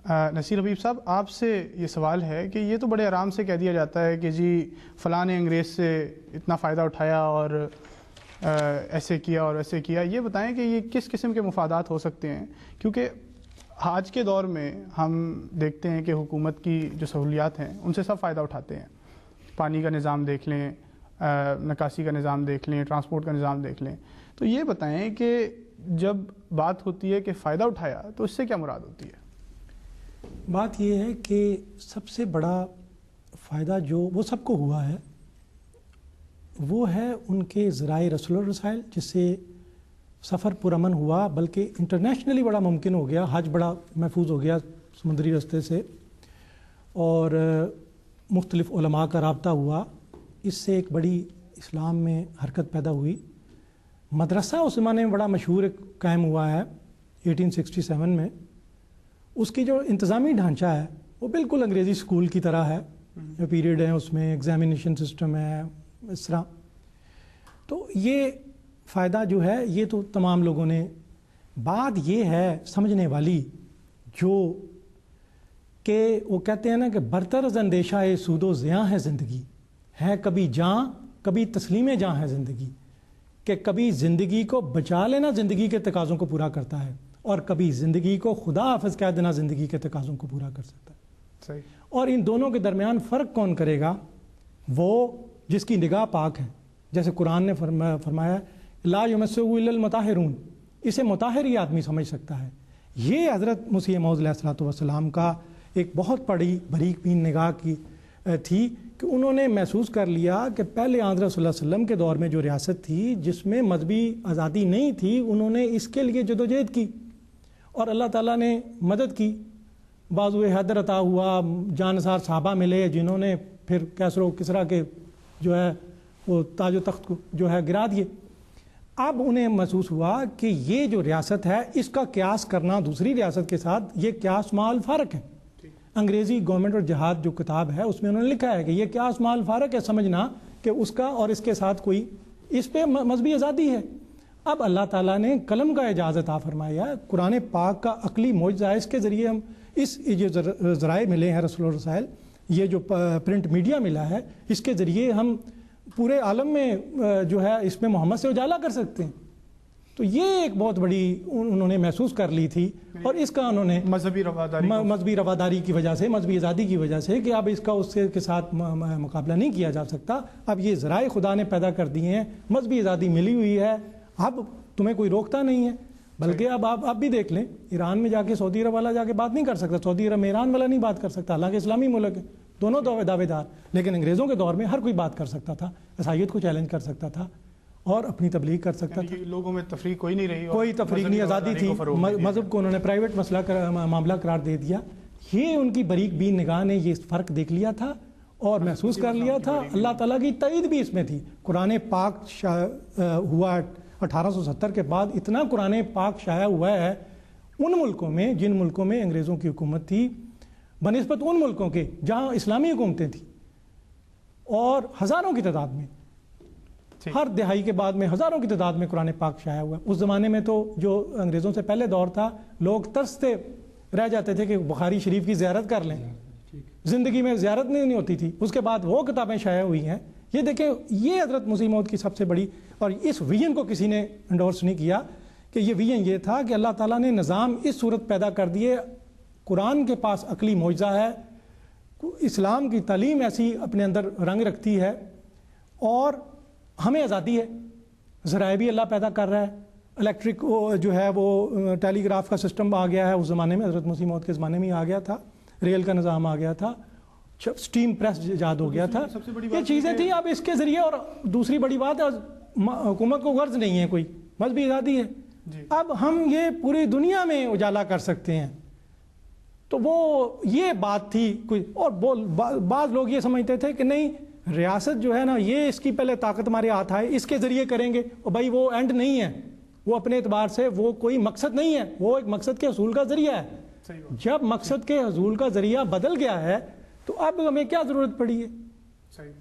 نصیر حبیب صاحب، آپ سے یہ سوال ہے کہ یہ تو بڑے آرام سے کہہ دیا جاتا ہے کہ جی فلاں نے انگریز سے اتنا فائدہ اٹھایا اور ایسے کیا اور ایسے کیا. یہ بتائیں کہ یہ کس قسم کے مفادات ہو سکتے ہیں؟ کیونکہ آج کے دور میں ہم دیکھتے ہیں کہ حکومت کی جو سہولیات ہیں ان سے سب فائدہ اٹھاتے ہیں. پانی کا نظام دیکھ لیں، نکاسی کا نظام دیکھ لیں، ٹرانسپورٹ کا نظام دیکھ لیں. تو یہ بتائیں کہ جب بات ہوتی ہے کہ فائدہ اٹھایا تو اس سے کیا مراد ہوتی ہے؟ بات یہ ہے کہ سب سے بڑا فائدہ جو وہ سب کو ہوا ہے وہ ہے ان کے ذرائع رسل و رسائل، جس سے سفر پرامن ہوا، بلکہ انٹرنیشنلی بڑا ممکن ہو گیا. حج بڑا محفوظ ہو گیا سمندری رستے سے، اور مختلف علماء کا رابطہ ہوا. اس سے ایک بڑی اسلام میں حرکت پیدا ہوئی. مدرسہ اس زمانے میں بڑا مشہور قائم ہوا ہے 1867 میں. اس کی جو انتظامی ڈھانچہ ہے وہ بالکل انگریزی اسکول کی طرح ہے. پیریڈ ہیں اس میں، ایگزامینیشن سسٹم ہے، اس طرح. تو یہ فائدہ جو ہے یہ تو تمام لوگوں نے. بات یہ ہے سمجھنے والی جو کہ وہ کہتے ہیں نا کہ برتر از اندیشہ سود و زیاں ہے زندگی، ہے کبھی جاں کبھی تسلیم جاں ہے زندگی، کہ کبھی زندگی کو بچا لینا زندگی کے تقاضوں کو پورا کرتا ہے، اور کبھی زندگی کو خدا حافظ کہہ دینا زندگی کے تقاضوں کو پورا کر سکتا ہے. صحیح. اور ان دونوں کے درمیان فرق کون کرے گا؟ وہ جس کی نگاہ پاک ہے. جیسے قرآن نے فرمایا لا یمسہ الا المطہرون، اسے مطہر ہی آدمی سمجھ سکتا ہے. یہ حضرت مسیح موعود علیہ الصلوۃ والسلام کا ایک بہت بڑی باریک بین نگاہ کی تھی کہ انہوں نے محسوس کر لیا کہ پہلے آن حضرت صلی اللہ علیہ وسلم کے دور میں جو ریاست تھی جس میں مذہبی آزادی نہیں تھی، انہوں نے اس کے لیے جدوجہد کی اور اللہ تعالیٰ نے مدد کی. بازو حیدر عطا ہوا، جانثار صحابہ ملے جنہوں نے پھر کیسر و کسریٰ کے جو ہے وہ تاج و تخت کو جو ہے گرا دیے. اب انہیں محسوس ہوا کہ یہ جو ریاست ہے اس کا قیاس کرنا دوسری ریاست کے ساتھ یہ قیاس مال فارق ہے. انگریزی گورنمنٹ اور جہاد جو کتاب ہے اس میں انہوں نے لکھا ہے کہ یہ قیاس مال فارق ہے، سمجھنا کہ اس کا اور اس کے ساتھ کوئی اس پہ مذہبی آزادی ہے. اب اللہ تعالیٰ نے قلم کا اجازت عطا فرمایا ہے. قرآن پاک کا عقلی معجزہ ہے، اس کے ذریعے ہم اس جو ذرائع ملے ہیں رسول و رسائل، یہ جو پرنٹ میڈیا ملا ہے، اس کے ذریعے ہم پورے عالم میں جو ہے اس میں محمد سے اجالا کر سکتے ہیں. تو یہ ایک بہت بڑی انہوں نے محسوس کر لی تھی، اور اس کا انہوں نے مذہبی رواداری کی وجہ سے، مذہبی آزادی کی وجہ سے کہ اب اس کا اس کے ساتھ مقابلہ نہیں کیا جا سکتا. اب یہ ذرائع خدا نے پیدا کر دیے ہیں، مذہبی آزادی ملی ہوئی ہے، اب تمہیں کوئی روکتا نہیں ہے. بلکہ اب آپ بھی دیکھ لیں، ایران میں جا کے سعودی عرب والا جا کے بات نہیں کر سکتا، سعودی عرب میں ایران والا نہیں بات کر سکتا، حالانکہ اسلامی ملک ہے، دونوں دعوے دار. لیکن انگریزوں کے دور میں ہر کوئی بات کر سکتا تھا، عیسائیت کو چیلنج کر سکتا تھا اور اپنی تبلیغ کر سکتا تھا. لوگوں میں تفریق کوئی نہیں رہی، کوئی تفریق نہیں، آزادی تھی. مذہب کو انہوں نے پرائیویٹ معاملہ قرار دے دیا. یہ ان کی باریک بین نگاہ نے یہ فرق دیکھ لیا تھا اور محسوس کر لیا تھا. اللہ تعالیٰ کی تائید بھی اس میں تھی. قرآن پاک ہوا 1870 کے بعد، اتنا قرآن پاک شائع ہوا ہے ان ملکوں میں جن ملکوں میں انگریزوں کی حکومت تھی، بنسبت ان ملکوں کے جہاں اسلامی حکومتیں تھیں، اور ہزاروں کی تعداد میں، ہر دہائی کے بعد میں ہزاروں کی تعداد میں قرآن پاک شائع ہوا. اس زمانے میں تو جو انگریزوں سے پہلے دور تھا، لوگ ترستے رہ جاتے تھے کہ بخاری شریف کی زیارت کر لیں. زندگی میں زیارت نہیں ہوتی تھی. اس کے بعد وہ کتابیں شائع ہوئی ہیں. یہ دیکھیں، یہ حضرت مسیح موعود کی سب سے بڑی، اور اس ویژن کو کسی نے انڈورس نہیں کیا کہ یہ ویژن یہ تھا کہ اللہ تعالیٰ نے نظام اس صورت پیدا کر دیے. قرآن کے پاس عقلی معجزہ ہے، اسلام کی تعلیم ایسی اپنے اندر رنگ رکھتی ہے، اور ہمیں آزادی ہے. ذرائع بھی اللہ پیدا کر رہا ہے. الیکٹرک جو ہے وہ ٹیلی گراف کا سسٹم آ گیا ہے، اس زمانے میں حضرت مسیح موعود کے زمانے میں آ گیا تھا. ریل کا نظام آ گیا تھا، سٹیم پریس ایجاد ہو گیا تھا. یہ چیزیں تھیں. اب اس کے ذریعے، اور دوسری بڑی بات ہے، حکومت کو غرض نہیں ہے، کوئی مذہبی آزادی ہے. اب ہم یہ پوری دنیا میں اجالا کر سکتے ہیں. تو وہ یہ بات تھی کوئی. اور بعض لوگ یہ سمجھتے تھے کہ نہیں، ریاست جو ہے نا، یہ اس کی پہلے طاقت ہمارے ہاتھ آئے، اس کے ذریعے کریں گے. اور بھائی وہ اینڈ نہیں ہے، وہ اپنے اعتبار سے وہ کوئی مقصد نہیں ہے، وہ ایک مقصد کے حصول کا ذریعہ ہے. جب مقصد کے حصول کا ذریعہ بدل گیا ہے تو اب ہمیں کیا ضرورت پڑی ہے؟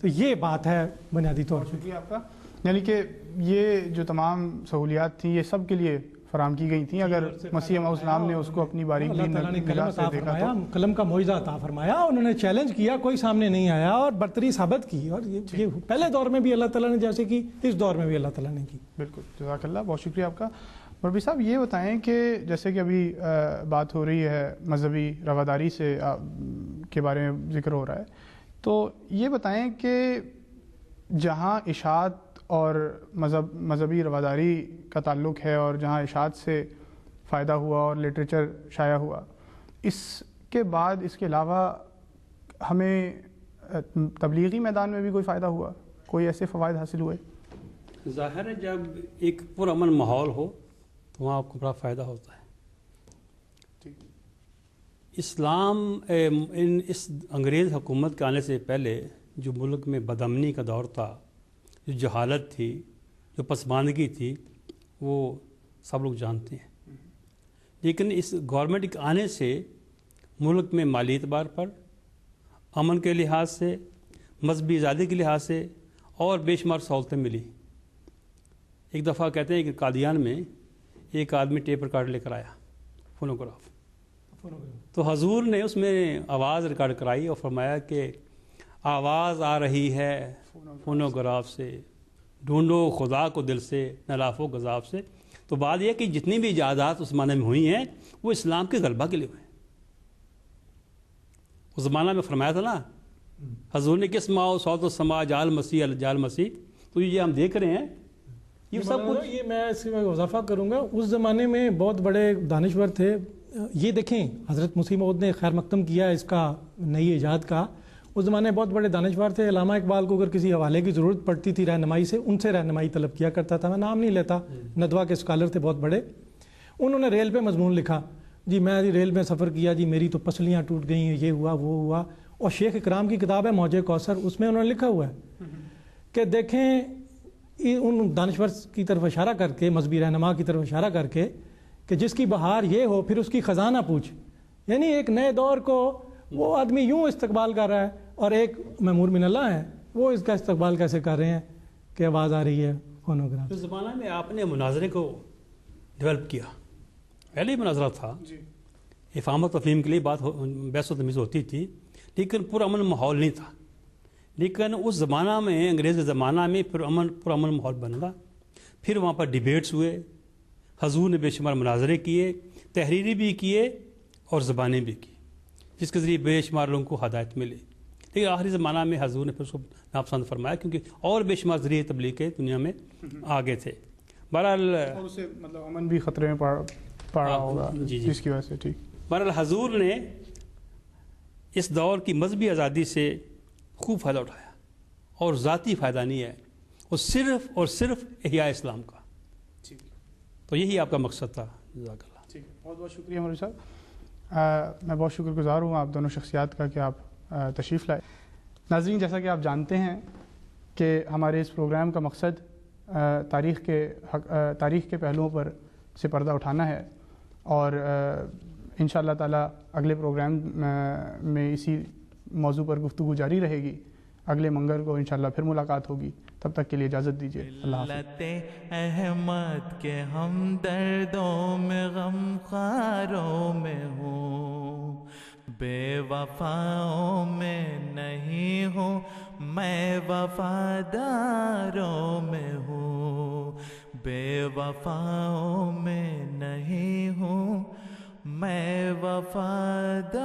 تو یہ بات ہے بنیادی طور پر. شکریہ آپ کا. یعنی کہ یہ جو تمام سہولیات تھیں یہ سب کے لیے فراہم کی گئی تھیں اگر مسیح موعود اسلام نے اس کو اپنی باریک بین نگاہ سے دیکھا تو. قلم کا معجزہ عطا فرمایا, انہوں نے چیلنج کیا, کوئی سامنے نہیں آیا اور برتری ثابت کی, اور یہ پہلے دور میں بھی اللہ تعالیٰ نے جیسے کی, اس دور میں بھی اللہ تعالیٰ نے کی. بالکل, جزاک اللہ, بہت شکریہ آپ کا. مربی صاحب یہ بتائیں کہ جیسے کہ ابھی بات ہو رہی ہے مذہبی رواداری سے کے بارے میں ذکر ہو رہا ہے, تو یہ بتائیں کہ جہاں اشاعت اور مذہبی رواداری کا تعلق ہے اور جہاں اشاعت سے فائدہ ہوا اور لٹریچر شائع ہوا, اس کے بعد اس کے علاوہ ہمیں تبلیغی میدان میں بھی کوئی فائدہ ہوا, کوئی ایسے فوائد حاصل ہوئے؟ ظاہر ہے جب ایک پرامن ماحول ہو تو وہاں آپ کو بڑا فائدہ ہوتا ہے. اسلام اس انگریز حکومت کے آنے سے پہلے جو ملک میں بدامنی کا دور تھا, جو جہالت تھی, جو پسماندگی تھی, وہ سب لوگ جانتے ہیں. لیکن اس گورنمنٹ کے آنے سے ملک میں مالی اعتبار پر, امن کے لحاظ سے, مذہبی آزادی کے لحاظ سے اور بے شمار سہولتیں ملی. ایک دفعہ کہتے ہیں کہ قادیان میں ایک آدمی ٹیپ ریکارڈ لے کر آیا, فونوگراف, تو حضور نے اس میں آواز ریکارڈ کرائی اور فرمایا کہ آواز آ رہی ہے فونوگراف سے, ڈھونڈو خدا کو دل سے, نہ لافو غضاب سے. تو بات یہ کہ جتنی بھی ایجادات اس زمانے میں ہوئی ہیں وہ اسلام کے غلبہ کے لیے ہوئے ہیں. اس زمانہ میں فرمایا تھا نا حضور نے کس ماؤ صوت و سما جال مسیح الجال مسیح, تو یہ ہم دیکھ رہے ہیں یہ سب کچھ. یہ میں اس میں اضافہ کروں گا, اس زمانے میں بہت بڑے دانشور تھے. یہ دیکھیں حضرت مسیح موعود نے خیر مقدم کیا اس کا نئی ایجاد کا, اس زمانے میں بہت بڑے دانشور تھے. علامہ اقبال کو اگر کسی حوالے کی ضرورت پڑتی تھی رہنمائی سے, ان سے رہنمائی طلب کیا کرتا تھا. میں نام نہیں لیتا, ندوہ کے اسکالر تھے بہت بڑے. انہوں نے ریل پہ مضمون لکھا, جی میں ریل میں سفر کیا, جی میری تو پسلیاں ٹوٹ گئیں, یہ ہوا وہ ہوا. اور شیخ اکرام کی کتاب ہے موج کوثر, اس میں انہوں نے لکھا ہوا ہے کہ دیکھیں ان دانشور کی طرف اشارہ کر کے, مذہبی رہنما کی طرف اشارہ کر کے, کہ جس کی بہار یہ ہو پھر اس کی خزانہ پوچھ. یعنی ایک نئے دور کو وہ آدمی یوں استقبال کر رہا ہے, اور ایک مامور من اللہ ہے وہ اس کا استقبال کیسے کر رہے ہیں کہ آواز آ رہی ہے فونوگراف. اس زمانہ میں آپ نے مناظرے کو ڈیولپ کیا. پہلے ہی مناظرہ تھا, افہام و تفہیم کے لیے بات بحث و تمیز ہوتی تھی, لیکن پرامن ماحول نہیں تھا. لیکن اس زمانہ میں, انگریز کے زمانہ میں پرامن ماحول بنا. پھر وہاں پر ڈیبیٹس ہوئے, حضور نے بے شمار مناظرے کیے, تحریری بھی کیے اور زبانیں بھی کی, جس کے ذریعے بے شمار لوگوں کو ہدایت ملی. لیکن آخری زمانہ میں حضور نے پھر اس کو ناپسند فرمایا, کیونکہ اور بے شمار ذریعے تبلیغ کے دنیا میں آگے تھے. بہرحال اسے مطلب امن بھی خطرے میں پڑا ہوگا جس کی وجہ سے. ٹھیک, بہرحال حضور نے اس دور کی مذہبی آزادی سے خوب فائدہ اٹھایا, اور ذاتی فائدہ نہیں ہے, وہ صرف اور صرف احیاء اسلام کا. تو یہی آپ کا مقصد تھا. جزاک اللہ. ٹھیک ہے, بہت بہت شکریہ مولوی صاحب. میں بہت شکر گزار ہوں آپ دونوں شخصیات کا کہ آپ تشریف لائے. ناظرین, جیسا کہ آپ جانتے ہیں کہ ہمارے اس پروگرام کا مقصد تاریخ کے پہلوؤں پر سے پردہ اٹھانا ہے, اور انشاءاللہ تعالی اگلے پروگرام میں اسی موضوع پر گفتگو جاری رہے گی. اگلے منگل کو انشاءاللہ پھر ملاقات ہوگی. تب تک کے لیے اجازت دیجیے. اللہ حافظ. احمد کے ہم دردوں میں غم خاروں میں ہوں, بے وفاؤں میں نہیں ہوں, میں وفاداروں میں ہوں. بے وفاؤں میں نہیں ہوں, میں وفاداروں